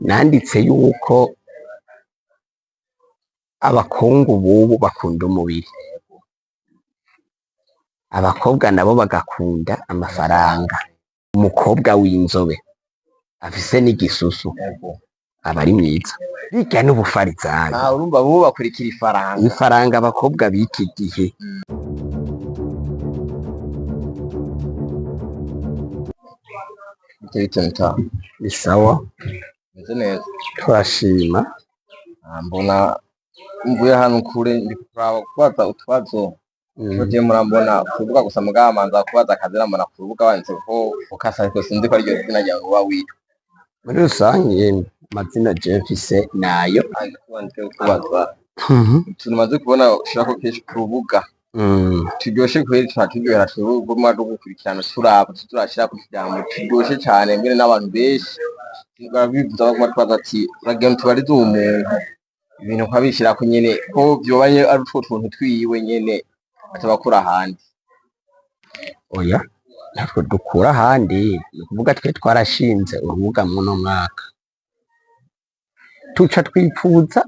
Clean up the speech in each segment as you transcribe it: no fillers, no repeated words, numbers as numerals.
nanditse yuko abakungu bubu bakunda umubiri, abakobwa nabo bagakunda amafaranga. Umukobwa w'inzobe afise n'igisusu aba ari mwiza, birya n'ubufarisayo. Urumva bo bakurikira ifaranga. Ifaranga abakobwa b'iki gihe. Ni sawa, Meze neza. turashima. Mbona mvuye hano kure ndi kuraba kubaza utwazo. Tuje murambona kuvuga gusa mugaba manza kubaza akazira mbona kuvuga wanditse ko ukasa ariko sinzi ko ari ryo zina ryawe uba witwa. Muri rusange amazina je mfise nayo. Wanditse kubaza. Tumaze kubona ushaka ko kenshi ku rubuga. Turyoshe kweri turyohera twebwe dukurikirana turashira ku kijambo turyoshe cyane mbere n'abantu benshi barabivuza baguma twaza ati uragenda tubarize umuntu ibintu kwabishira ko nyene ko byobanye ari utwo tuntu twiwe nyene atabakura ahandi. Oya, ntabwo dukura ahandi, ni ukuvuga twe twarashinze urubuga muno mwaka tuca twipfuza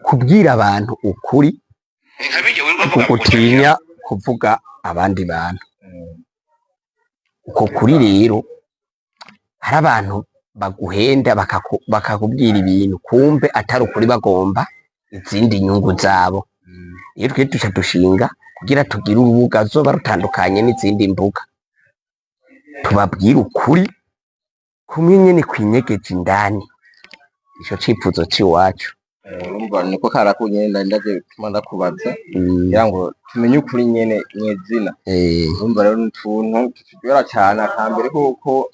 kubwira abantu ukuri, kugutinya kuvuga abandi bantu. Uko kuri rero hari abantu baguhenda bakakubwira ibintu kumbe atari ukuri, bagomba izindi nyungu zabo. Iyo twe duca dushinga kugira tugire urubuga zoba rutandukanye n'izindi mbuga, tubabwira ukuri kumwe nyene kwinyegeje indani. Ico cipfuzo c'iwacu. Urumva niko karakunye ndaje tuma ndakubaza kugira ngo tumenye ukuri nyene nyezina. Urumva rero n'utuntu turyora cyane akambere kuko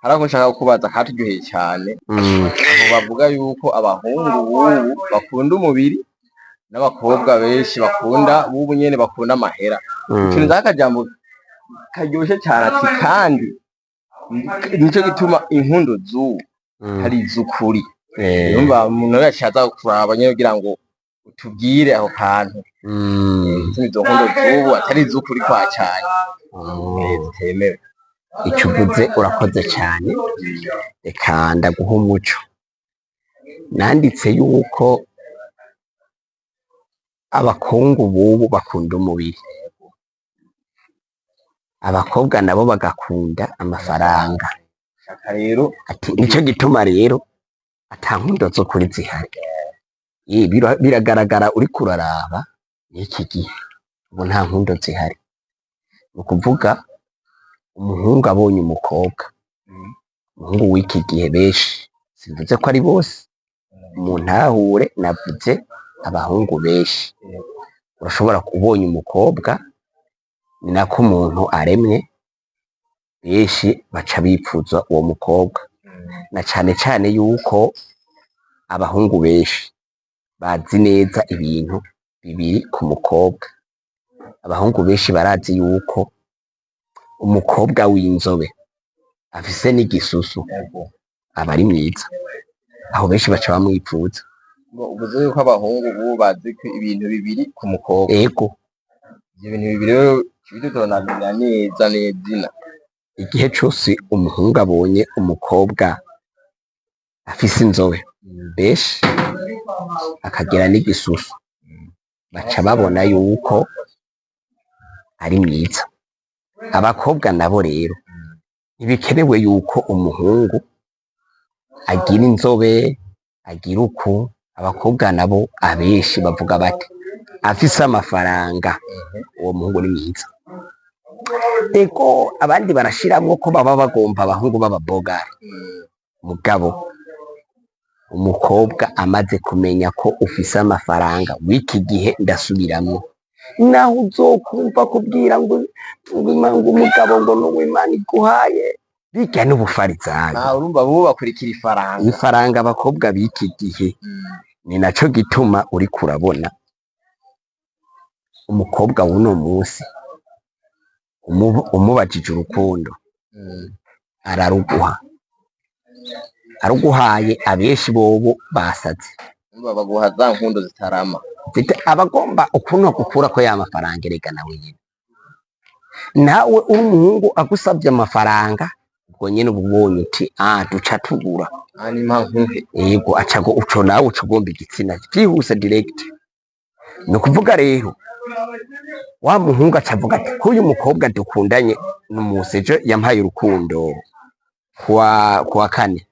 harako nshaka kubaza katuryoheye cyane. Aho bavuga yuko abahungu bubu bakunda umubiri n'abakobwa benshi bakunda bubu nyene bakunda amahera. Ikintu zakajambo karyoshe cyane ati kandi nico gituma inkundo zubu hari izukuri. Urumva umuntu yashaza kuraba nyene kugira ngo utubwire aho kantu. Izo nkundo zubu atari izukuri kwa cyane. Zitemewe. Ico uvuze urakoze cyane, reka ndaguha umuco. Nanditse yuko abakungu bubu bakunda umubiri, abakobwa nabo bagakunda amafaranga. Rero ati nico gituma rero ata nkundo zo kuri zihari. Biragaragara uri kuraraba n'iki gihe ubu nta nkundo zihari. Ni ukuvuga umuhungu abonye umukobwa, umuhungu w'iki gihe benshi, simvuze ko ari bose, umuntu ahure navuze abahungu benshi. Urashobora kubonye umukobwa, ni nako umuntu aremwe, benshi baca bipfuza uwo mukobwa. Na cane cane yuko abahungu benshi bazi neza ibintu bibiri ku mukobwa. Abahungu benshi barazi yuko umukobwa w'inzobe afise n'igisusu aba ari mwiza, aho benshi baca bamwipfuza. Uvuze yuko abahungu bubu bazi ibintu bibiri ku mukobwa. Ego, ivyo bintu bibiri rero bidutonamira neza nezina. Igihe cose umuhungu abonye umukobwa afise inzobe benshi akagira n'igisusu, baca babona yuko ari mwiza. Abakobwa nabo rero ntibikenewe yuko umuhungu agira inzobe agira uku. Abakobwa nabo abenshi bavuga bati afise amafaranga uwo muhungu ni mwiza. Ego abandi barashiramwo ko baba bagomba abahungu b'ababogari, mugabo umukobwa amaze kumenya ko ufise amafaranga w'iki gihe, ndasubiramwo, naho uzokumva kubwira ngo umugabo ngo nuwo Imana iguhaye, birya n'ubufarisayo. Urumva bo bakurikira ifaranga. Ifaranga abakobwa b'iki gihe. Ni naco gituma uri kurabona umukobwa w'uno munsi umubajije urukundo araruguha, aruguhaye abenshi bobo basaze. Baguha za nkundo zitarama. Abagomba ukuno gukura ko ya mafaranga erega nawe nyene. Nawe uri umuhungu agusabye amafaranga ubwo nyene uba ubonye uti duca tugura hanyuma nkuhe yego acago uco nawe uca ugomba igitsina vyihuse direct. Ni ukuvuga rero wa muhungu acavuga ati k'uyu mukobwa dukundanye n'umuseje yampaye urukundo kuwa kane,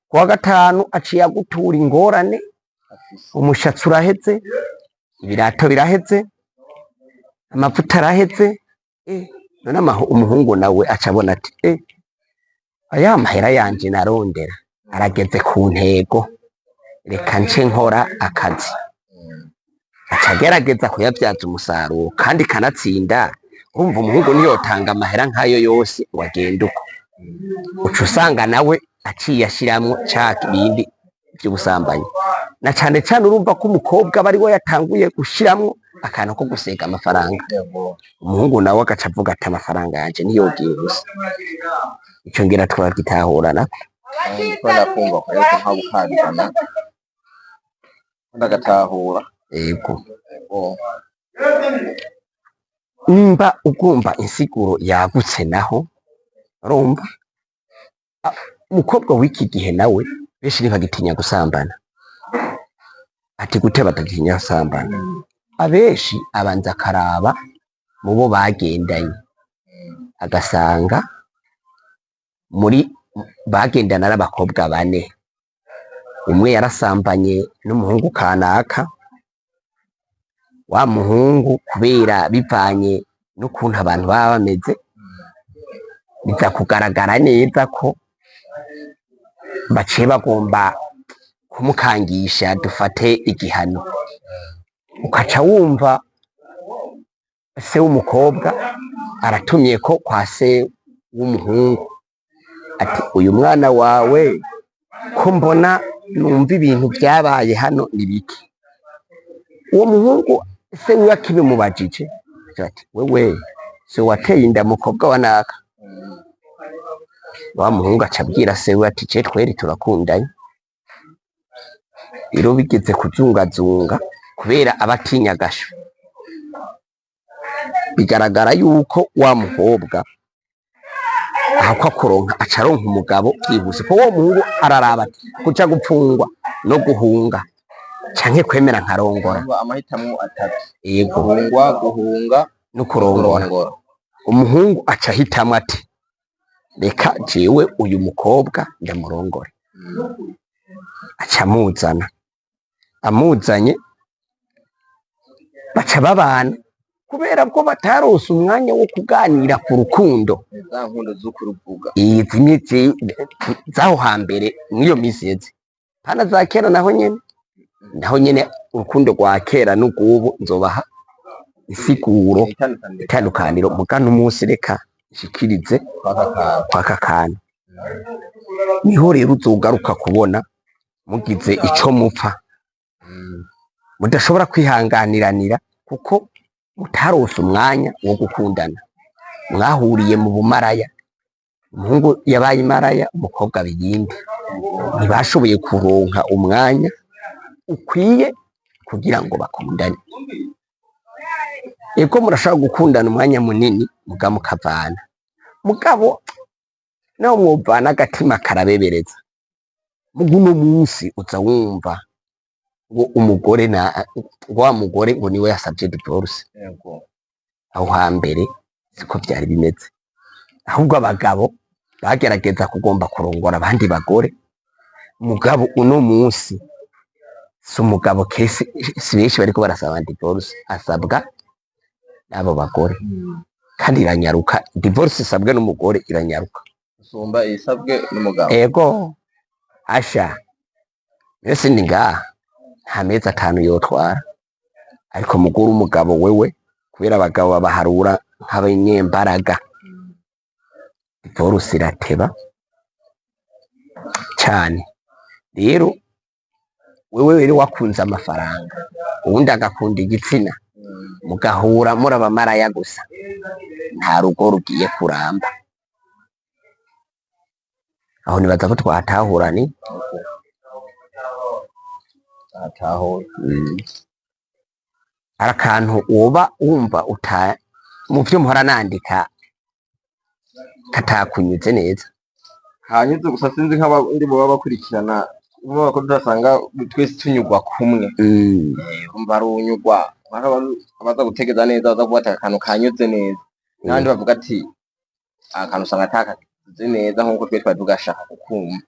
kuwa gatanu aciye agutura ingorane, umushatsi uraheze, ibirato biraheze, amavuta araheze. None umuhungu nawe acabona ati aya mahera yanje narondera arageze ku ntego, reka nce nkora akazi. Acagerageza kuyabyaza umusaruro kandi kanatsinda. Urumva umuhungu niyotanga amahera nk'ayo yose ngo agende uko, uca usanga nawe aciye ashiramwo ca bindi vy'ubusambanyi, na cane cane urumva ko umukobwa aba ari we yatanguye gushiramwo akantu ko gusega amafaranga. Umuhungu nawe agaca avuga ati amafaranga yanje ntiyogiye ubusa. Ico ngira twagitahurana ko nakumva ko yuko nka bukandana ndagatahura. Yego nimba ugomba insiguro yagutse naho urumva umukobwa w'iki gihe nawe benshi ntibagitinya gusambana. Ati gute batatinya gusambana? Abenshi abanza akaraba mu bo bagendanye, agasanga muri bagendana n'abakobwa bane, umwe yarasambanye n'umuhungu kanaka. Wa muhungu kubera bivanye n'ukuntu abantu baba bameze, biza kugaragara neza ko baciye bagomba kumukangisha dufate igihano. Ukaca wumva se w'umukobwa aratumye ko kwa se w'umuhungu ati uyu mwana wawe ko mbona numva ibintu byabaye hano ni biki. Uwo muhungu se wiwe akibimubajije ati wewe se wateye inda mukobwa wa naka? Wa muhungu aca abwira se wiwe ati ce tweri turakundanye. Rero bigeze kuzungazunga kubera abatinya agasho, bigaragara yuko wa mukobwa ahakwa kuronka aca aronka umugabo byihuse, ko uwo muhungu araraba ati kuja gupfungwa no guhunga canke kwemera nkarongora. Amahitamo atatu: yego, guhunga no kurongora. Umuhungu aca ahitamwo ati reka jewe uyu mukobwa ndamurongore. Aca amuzana, amuzanye baca babana kubera ko batarose umwanya wo kuganira ku rukundo. Za nkundo z'ukuruvuga izi mizi zaho hambere mw'iyo misi yeze pana za kera naho nyene urukundo rwa kera n'ugubu nzobaha insiguro itandukaniro mugana umunsi reka nshikirize kwa kakana. Niho rero uzogaruka kubona mugize ico mupfa mudashobora kwihanganiranira kuko mutarose umwanya wo gukundana, mwahuriye mu bumaraya. Umuhungu yabaye imaraya, umukobwa biyindi, ntibashoboye kuronka umwanya ukwiye kugira ngo bakundane. Ego murashobora gukundana umwanya munini muga mukavana, mugabo naho mwovana agatima karabebereza. Muguno munsi uza wumva ngo umugore wa mugore ngo niwe yasabye divorce. Aho hambere siko byari bimeze, ahubwo abagabo bagerageza kugomba kurongora abandi bagore. Mugabo uno munsi si umugabo kese, si benshi bariko barasaba divorce, asabwa n'abo bagore kandi iranyaruka. Divorce isabwe n'umugore iranyaruka usumba isabwe n'umugabo. Ego asha ese ni ngaha nta mezi 5 yotwara, ariko muguru umugabo wewe kubera abagabo babaharura nk'abanyembaraga, divorce irateba cyane. Rero wewe rero wakunze amafaranga, ubundi agakunda igitsina, mugahura muri abamaraya gusa, nta rugo rugiye kuramba. Aho nibaza ko twatahura ni arakantu woba wumva mu vyo mpora nandika katakunyuze neza. Hanyuze gusa sinzi nk'abandi baba bakurikirana bo ko tudasanga twese tunyugwa kumwe. Umva ari unyugwa abaza gutegeza neza baza kuba akantu kanyuze neza. Nandi bavuga ati akantu usanga atakaze neza nkuko twese twari tugashaka kukumva.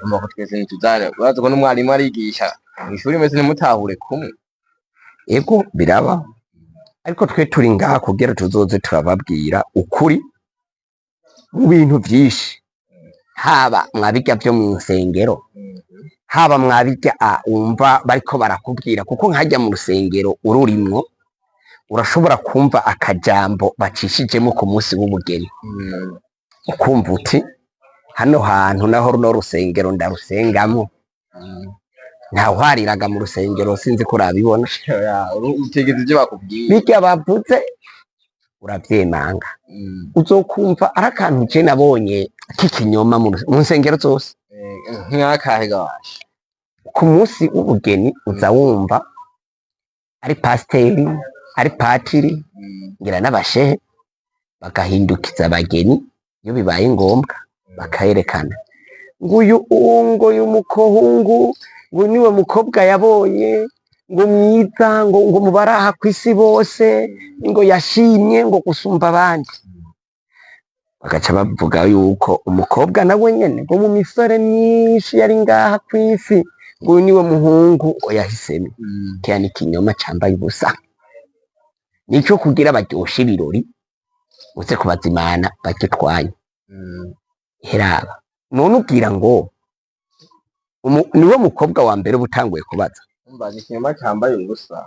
Umva ko twese ntituzare uraza ko n'umwarimu arigisha mw'ishuri mwese ntimutahure kumwe. Ego biraba ariko twe turi ngaha kugira tuzoze turababwira ukuri mu bintu vyinshi, haba mwabirya vyo mu nsengero, haba mwabirya wumva bariko barakubwira, kuko nkajya mu rusengero ururimwo urashobora kumva akajambo bacishijemo ku munsi w'ubugeni, ukumva uti hano hantu naho runo rusengero ndarusengamo. Ntawuhariraga mu rusengero sinzi ko urabibona. Utegeze ibyo bakubwiye birya bavuze uravyemanga. Uzokumva ari akantu je nabonye k'ikinyoma mu nsengero zose. Nk'akahe gawaje ku munsi w'ubugeni uza wumva ari pasiteri, ari patiri, ngira n'abashehe bagahindukiza abageni iyo bibaye ngombwa bakayerekana nguyu mukohungu ngo niwe mukobwa yabonye ngo mwiza ngo mubaraha kw'isi bose ngo yashimye ngo gusumba abandi. Bagaca bavuga yuko umukobwa nawe nyene ngo mu misore myinshi yari ngaha kw'isi ngo niwe muhungu yahisemo. Kya ni kinyoma cambaye ubusa, nico kugira baryoshe ibirori uze kubazimana bagitwanye. Heraba none ubwira ngo niwe mukobwa wa mbere ubutanguye kubaza. Umva ni ikinyoma cambaye ubusa.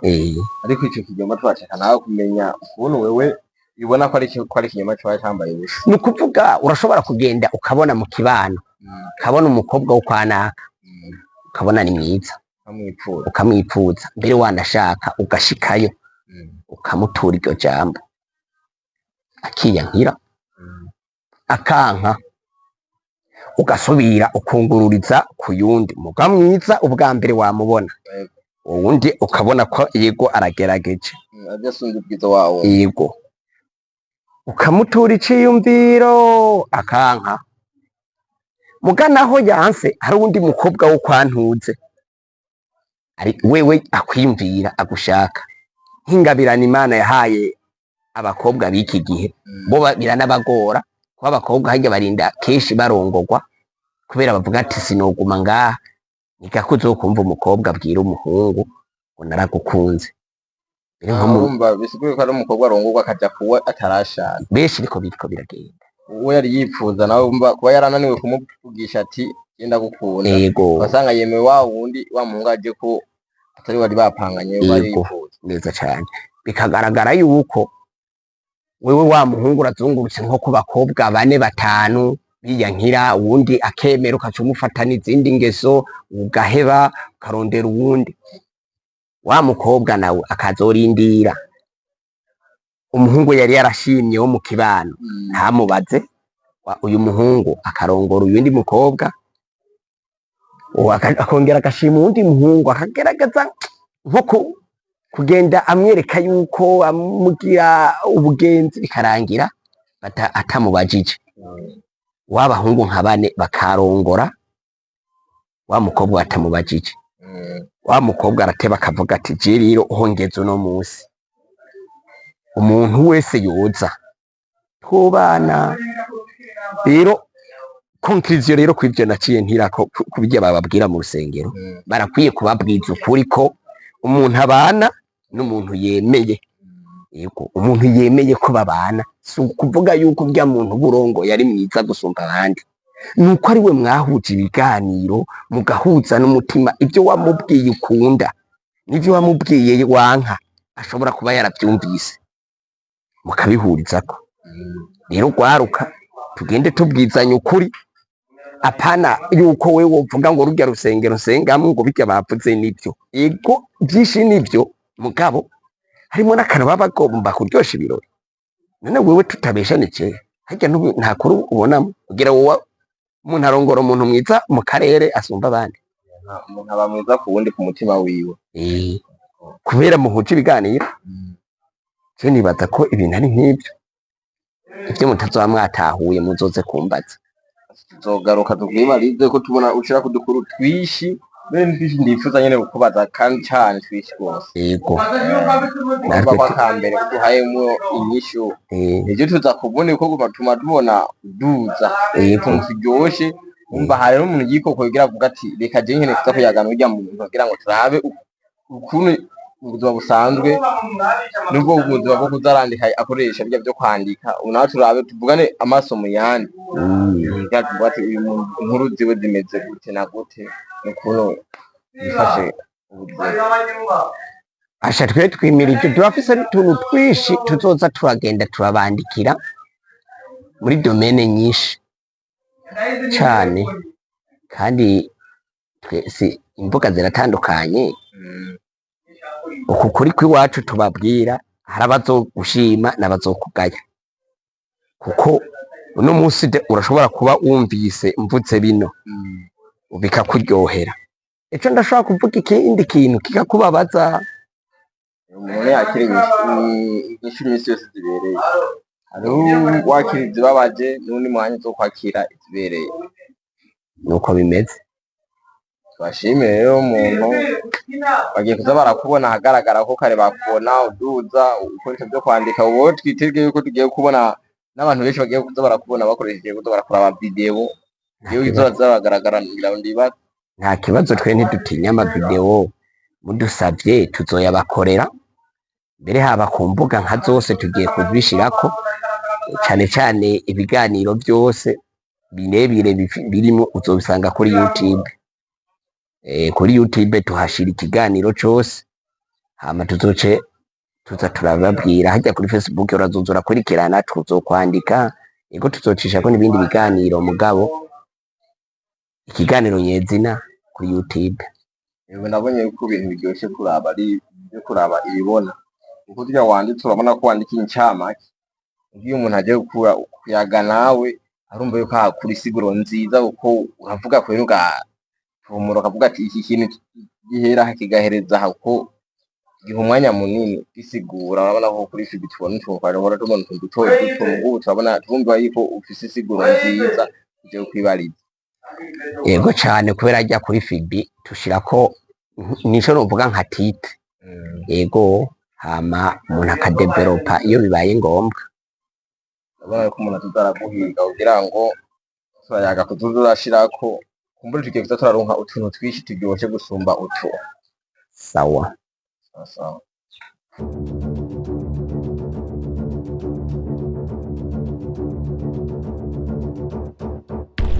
Ariko ico kinyoma twashaka nawe kumenya ukuntu wewe ibona ko ari ikinyoma cambaye ubusa. Ni ukuvuga urashobora kugenda ukabona mu kibano ukabona umukobwa wo kwanaka ukabona ni mwiza ukamwipfuza, mbere wanashaka ugashikayo ukamutura iryo jambo akiyankira akanka, ugasubira ukungururiza ku yundi muga mwiza ubwa mbere wamubona, uwundi ukabona ko yego aragerageje adasumba ubwiza wawo, yego ukamutura iciyumviro akanka. Muga naho yanse hari uwundi mukobwa wo kwantuze ari wewe akwiyumvira agushaka. Nk'ingabirana Imana yahaye abakobwa b'iki gihe bo biranabagora kuba abakobwa harya barinda kenshi barongorwa kubera bavuga ati sinoguma ngaha. Nigako uzokumva umukobwa abwira umuhungu ngo naragukunze. Urumva bisiguye ko ari umukobwa arongorwa akaja kuwe atarashaka. Benshi niko biriko biragenda. Uwo yari yipfuza nawe umva kuba yarananiwe kumuvugisha ati genda gukunda. Yego. Basanga yemewe wa wundi wa muhungu aje ko atari wari bapanganye bari yipfuza. Neza cyane. Bikagaragara yuko wewe wa muhungu urazungurutse nko ku bakobwa 4-5 biyankira, uwundi akemera ukacumufata n'izindi ngeso ugaheba ukarondera uwundi. Wa mukobwa nawe akazorindira umuhungu yari yarashimye wo mu kibano ntamubaze, uyu muhungu akarongora uyundi mukobwa akongera agashima uwundi muhungu akagerageza nko kugenda amwereka yuko amugira ubugenzi bikarangira atamubajije. W'abahungu nka 4 bakarongora wa mukobwa atamubajije. Wa mukobwa arateba akavuga ati je rero uhongeze uno munsi umuntu wese yoza twobana. Rero conclusion rero kw'ivyo naciye ntirako kubijya bababwira mu rusengero barakwiye kubabwiza ukuri ko umuntu abana n'umuntu yemeye. Yego umuntu yemeye ko babana si ukuvuga yuko bya muntu burongo yari mwiza gusumba abandi, nuko ari we mwahuje ibiganiro mugahuza n'umutima. Ibyo wamubwiye ukunda n'ivyo wamubwiye wanka ashobora kuba yarabyumvise mukabihurizako. Rero gwaruka tugende tubwizanya ukuri, apana yuko wewe wovuga ngo rujya rusengero nsengamwe ngo bijya bavuze nibyo. Yego byinshi nibyo mugabo harimo n'akantu baba bagomba kuryosha ibirori. None wewe tutabeshanike harya nta kuru ubonamo ugira wowe umuntu arongora umuntu mwiza mu karere asumba abandi. Umuntu aba mwiza ku wundi ku mutima wiwe kubera muhuje ibiganiro. Je nibaza ko ibintu ari nk'ibyo. ivyo mutazoba mwatahuye muzoze kumbaza, tuzogaruka tubwibarize ko tubona ushira kudukuru twishi twinshi ndifuza nyene kukubaza kandi cane twishi rwose. Yego natwe kwa kambere duhayemwo inyishu ivyo tuza kubona uko gutuma tubona duza turyoshe umva hari n'umuntu yikoko yigira avuga ati reka je nkene tuza kuyagana urya muntu kugira ngo turabe ukuntu ubuzima busanzwe nubwo ubuzima bwo kuzarandika akoresha bya byo kwandika unaho turabe tuvugane amaso mu yandi tuvuga ati inkuru ziwe zimeze gute na gute n'ukuntu bifashe ubuzima. Asha twe twimirije turafise n'utuntu twishi tuzoza turagenda turabandikira muri domene nyinshi cane kandi twese imbuga ziratandukanye. Uku kuri kw'iwacu tubabwira hari abazogushima n'abazokugaya, kuko uno munsi urashobora kuba wumvise mvutse bino bikakuryohera, ejo ndashobora kuvuga ikindi kintu kikakubabaza. Umuntu yakira inyishu iminsi yose zibereye, hariho wakira izibabaje n'undi mwanya zo kwakira izibereye, nuko bimeze. Twashimire rero umuntu bagiye kuza barakubona ahagaragara ko kare bakubona uduza ukoresha byo kwandika, ubu twitege yuko tugiye kubona n'abantu benshi bagiye kuza barakubona bakoresheje kuza barakora ama video iyo izoza bagaragara ndibaza. Nta kibazo, twe ntidutinya ama video, mudusavye tuzoyabakorera, mbere haba ku mbuga nka zose tugiye kubishirako, cane cane ibiganiro byose birebire birimo uzobisanga kuri YouTube. Kuri YouTube tuhashira ikiganiro cose, hama tuza turababwira. Hajya kuri Facebook urazoza urakurikirana, tuzokwandika ego tuzocishako n'ibindi biganiro, mugabo ikiganiro nyezina kuri YouTube. Yego nabonye yuko ibintu biryoshe kuraba ari byo kuraba ibibona, kuko turya wanditse urabona ko wandika incamake, iyo umuntu agiye kuyaga nawe arumva yuko hakuri siguro nziza, uko uravuga ko rero umuntu akavuga ati iki kintu gihera kigahereza uko giha umwanya munini gisigura. Urabona ko kuri ifi bitubona twumva tubona duto duto, ubu turabona twumva yuko ufise isiguro nziza uje kwibariza. Yego cane, kubera ajya kuri Fibi tushirako nico novuga nka titre. Yego hama umuntu akadevelopa iyo bibaye ngombwa. Urabona ko umuntu atuzaraguhiga kugira ngo turayaga kutuzurashirako kumbura tugiye kuza turaronka utuntu twishi turyoshe gusumba utu. Sawa. Sawa.